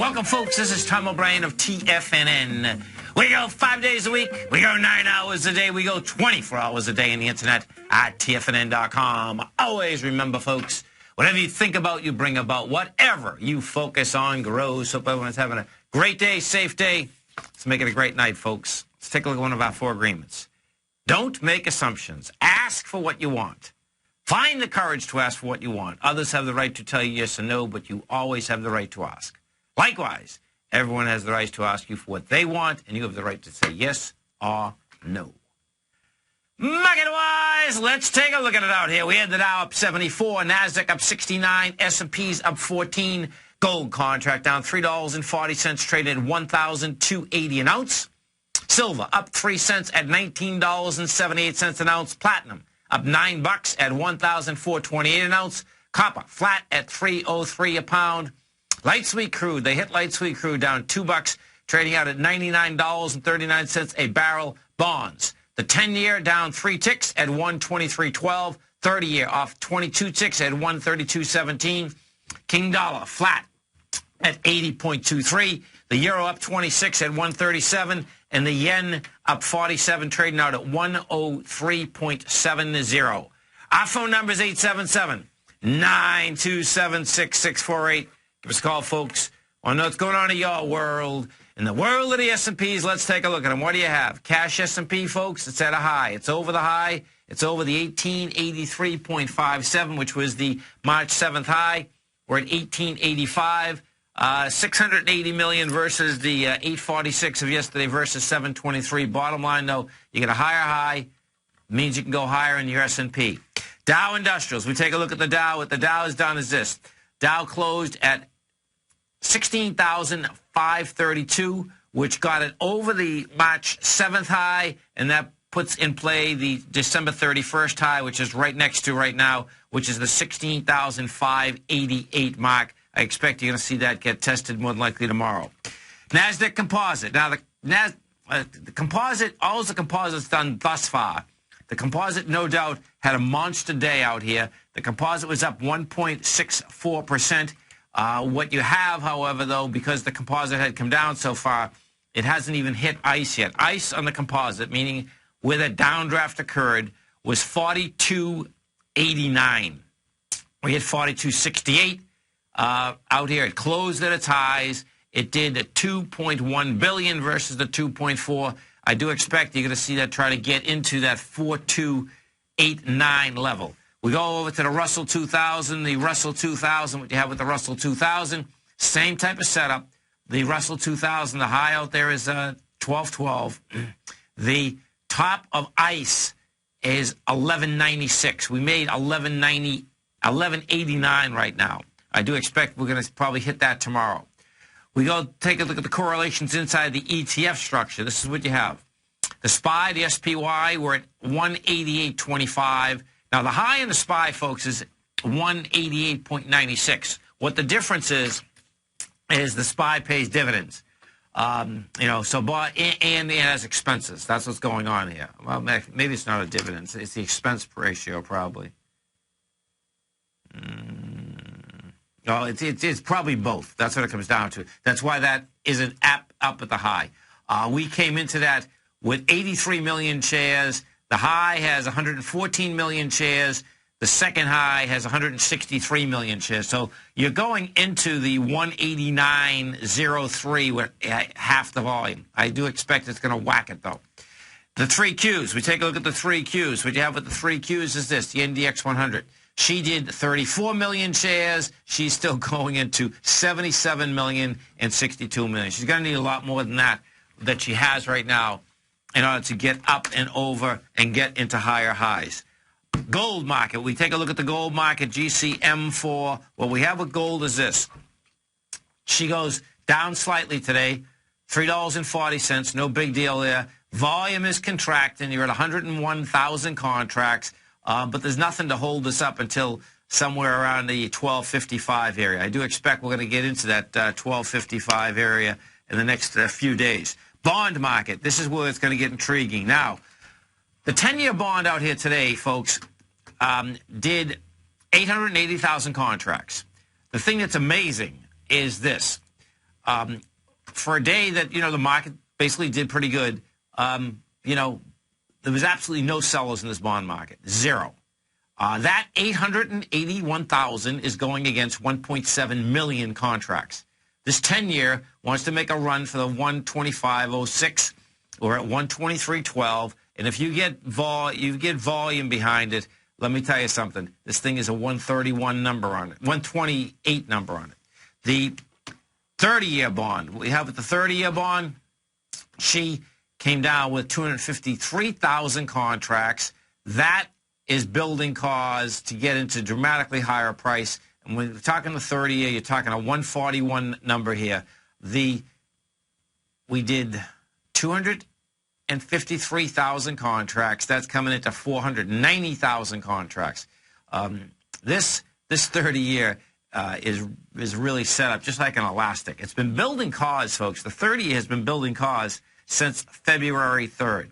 Welcome, folks. This is Tom O'Brien of TFNN. We go 5 days a week. We go 9 hours a day. We go 24 hours a day on the internet at TFNN.com. Always remember, folks, whatever you think about, you bring about. Whatever you focus on grows. Hope everyone's having a great day, safe day. Let's make it a great night, folks. Let's take a look at one of our 4 agreements. Don't make assumptions. Ask for what you want. Find the courage to ask for what you want. Others have the right to tell you yes or no, but you always have the right to ask. Likewise, everyone has the right to ask you for what they want, and you have the right to say yes or no. Market-wise, let's take a look at it out here. We had the Dow up 74, NASDAQ up 69, S&P's up 14, gold contract down $3.40, traded at $1,280 an ounce. Silver up 3 cents at $19.78 an ounce. Platinum up $9 at $1,428 an ounce. Copper flat at $3.03 a pound. Light sweet crude, they hit light sweet crude down $2, trading out at $99.39 a barrel. Bonds, the 10-year down 3 ticks at 123.12. 30-year off 22 ticks at 132.17. King dollar flat at 80.23. The euro up 26 at 137. And the yen up 47, trading out at 103.70. Our phone number is 877-927-6648. Give us a call, folks. I know what's going on in your world. In the world of the S&Ps, let's take a look at them. What do you have? Cash S&P, folks, it's at a high. It's over the high. It's over the 1883.57, which was the March 7th high. We're at 1885. 680 million versus the 846 of yesterday versus 723. Bottom line, though, you get a higher high. Means you can go higher in your S&P. Dow Industrials. We take a look at the Dow. What the Dow has done is this. Dow closed at 16,532, which got it over the March 7th high, and that puts in play the December 31st high, which is right next to right now, which is the 16,588 mark. I expect you're going to see that get tested more than likely tomorrow. NASDAQ Composite. Now, the Composite, all the Composite's done thus far. The Composite, no doubt, had a monster day out here. The Composite was up 1.64%. What you have, however, though, because the Composite had come down so far, it hasn't even hit ICE yet. ICE on the Composite, meaning where the downdraft occurred, was 42.89. We hit 42.68. Out here, it closed at its highs. It did a 2.1 billion versus the 2.4. I do expect you're going to see that try to get into that 4289 level. We go over to the Russell 2000. The Russell 2000, what you have with the Russell 2000, same type of setup. The Russell 2000, the high out there is 1212. The top of ICE is 1196. We made 1189 right now. I do expect we're going to probably hit that tomorrow. We go take a look at the correlations inside the ETF structure. This is what you have. The SPY, the SPY, we're at 188.25. Now, the high in the SPY, folks, is 188.96. What the difference is the SPY pays dividends. And it has expenses. That's what's going on here. Well, maybe it's not a dividend. It's the expense ratio, probably. No, it's probably both. That's what it comes down to. That's why that isn't up at the high. We came into that with 83 million shares. The high has 114 million shares. The second high has 163 million shares. So you're going into the 189.03 with half the volume. I do expect it's going to whack it, though. The 3 Qs. We take a look at the 3 Qs. What you have with the 3 Qs is this, the NDX 100. She did 34 million shares. She's still going into 77 million and 62 million. She's going to need a lot more than that she has right now in order to get up and over and get into higher highs. Gold market. We take a look at the gold market, GCM4. What we have with gold is this. She goes down slightly today, $3.40. No big deal there. Volume is contracting. You're at 101,000 contracts. But there's nothing to hold us up until somewhere around the 1255 area. I do expect we're going to get into that 1255 area in the next few days. Bond market. This is where it's going to get intriguing. Now, the 10-year bond out here today, folks, did 880,000 contracts. The thing that's amazing is this. For a day that, the market basically did pretty good, there was absolutely no sellers in this bond market. Zero. That 881,000 is going against 1.7 million contracts. This 10-year wants to make a run for the 125.06 or at 123.12. And if you get volume behind it, let me tell you something. This thing is a 131 number on it, 128 number on it. The 30-year bond, we have the 30-year bond. She came down with 253,000 contracts. That is building cause to get into dramatically higher price. And when you're talking the 30-year, you're talking a 141 number here. We did 253,000 contracts. That's coming into 490,000 contracts. This 30-year is really set up just like an elastic. It's been building cause, folks. The 30-year has been building cause since February 3rd.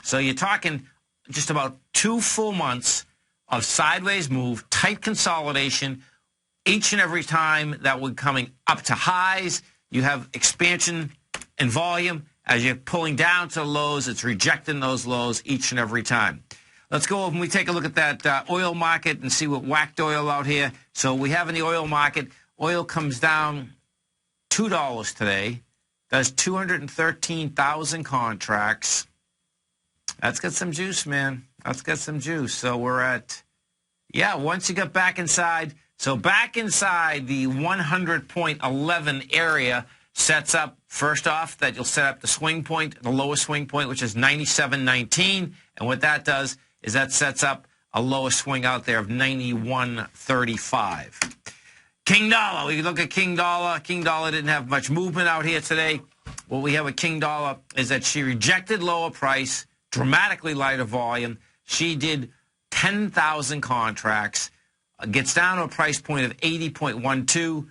So you're talking just about 2 full months of sideways move, tight consolidation. Each and every time that we're coming up to highs, you have expansion in volume. As you're pulling down to the lows, it's rejecting those lows each and every time. Let's go and we take a look at that oil market and see what whacked oil out here. So we have in the oil market, oil comes down $2 today. Does 213,000 contracts. That's got some juice, man. That's got some juice. So we're at, once you get back inside, so back inside the 100.11 area sets up, first off, that you'll set up the swing point, the lowest swing point, which is 97.19. And what that does is that sets up a lowest swing out there of 91.35. King Dollar, we look at King Dollar. King Dollar didn't have much movement out here today. What we have with King Dollar is that she rejected lower price, dramatically lighter volume. She did 10,000 contracts, gets down to a price point of 80.12.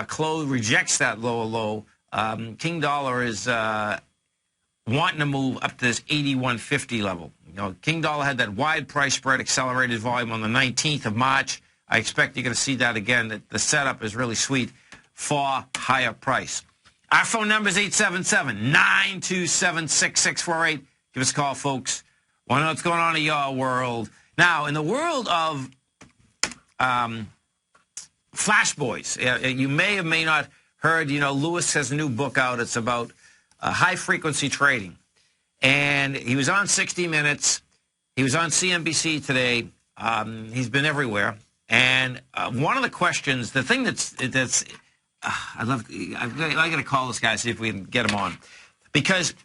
Close rejects that lower low. King Dollar is wanting to move up to this 81.50 level. King Dollar had that wide price spread, accelerated volume on the 19th of March. I expect you're going to see that again. The setup is really sweet for higher price. Our phone number is 877-927-6648. Give us a call, folks. Want to know what's going on in your world. Now, in the world of Flash Boys, you may or may not heard, Lewis has a new book out. It's about high-frequency trading. And he was on 60 Minutes. He was on CNBC today. He's been everywhere. And one of the questions, the thing that's I got to call this guy, see if we can get him on. Because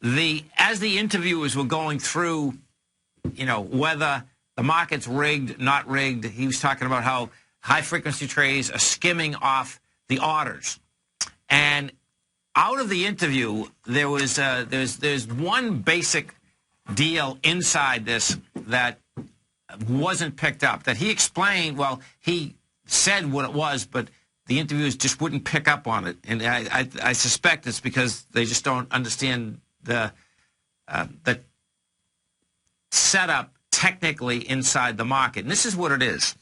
as the interviewers were going through, whether the market's rigged, not rigged, he was talking about how high-frequency trades are skimming off the orders. And out of the interview, there's one basic deal inside this that wasn't picked up, that he explained. Well, he said what it was, but the interviewers just wouldn't pick up on it. And I suspect it's because they just don't understand the setup technically inside the market. And this is what it is.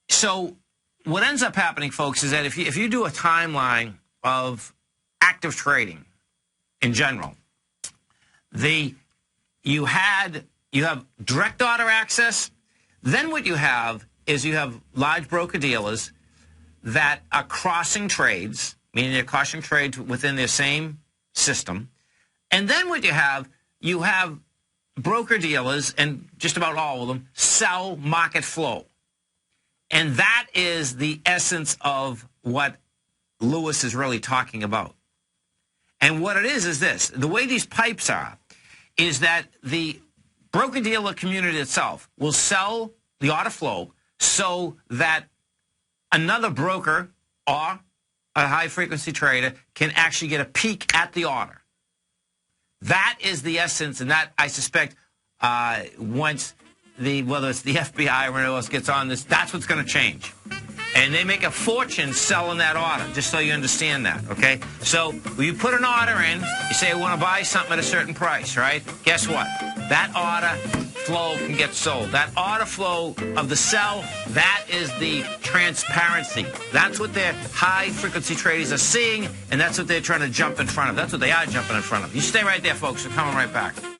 So what ends up happening, folks, is that if you do a timeline of active trading in general, you have direct order access. Then what you have is you have large broker-dealers that are crossing trades, meaning they're crossing trades within their same system. And then what you have broker-dealers, and just about all of them, sell market flow. And that is the essence of what Lewis is really talking about. And what it is this. The way these pipes are is that the broker-dealer community itself will sell the order flow so that another broker or a high-frequency trader can actually get a peek at the order. That is the essence, and that, I suspect, once whether it's the FBI or anyone else gets on this, that's what's going to change. And they make a fortune selling that order, just so you understand that, okay? So when you put an order in, you say, I want to buy something at a certain price, right? Guess what? That order flow can get sold. That order flow of the sell, that is the transparency. That's what their high-frequency traders are seeing, and that's what they're trying to jump in front of. That's what they are jumping in front of. You stay right there, folks. We're coming right back.